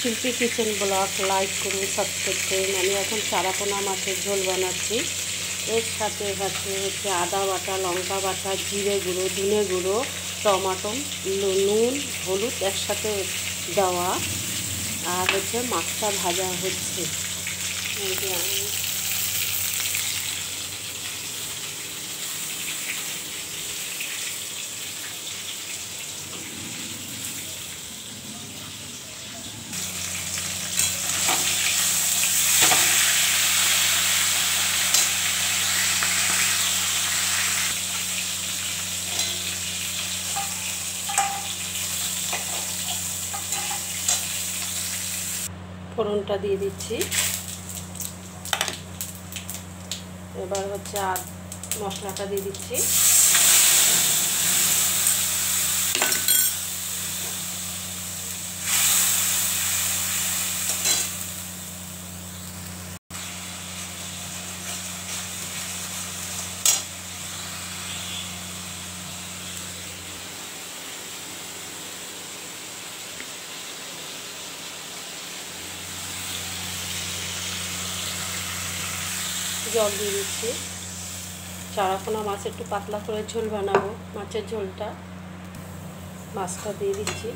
শিল্পী kitchen blog like করুন, subscribe করুন। আমি এখন চারাপোনা মাছের ঝোল বানাচ্ছি। এর সাথে হচ্ছে আদা বাটা, লঙ্কা বাটা, জিরে গুঁড়ো, ধনে গুঁড়ো, টমাটো, নুন, হলুদ একসাথে দেওয়া। আর হচ্ছে মাছটা ভাজা হচ্ছে। ফোড়নটা দিয়ে দিচ্ছি। এবার হচ্ছে মশলাটা দিয়ে দিচ্ছি। জল দিয়ে দিচ্ছি। চারাপোনা মাছ একটু পাতলা করে ঝোল বানাবো। মাছের ঝোলটা মাছটা দিয়ে দিচ্ছি।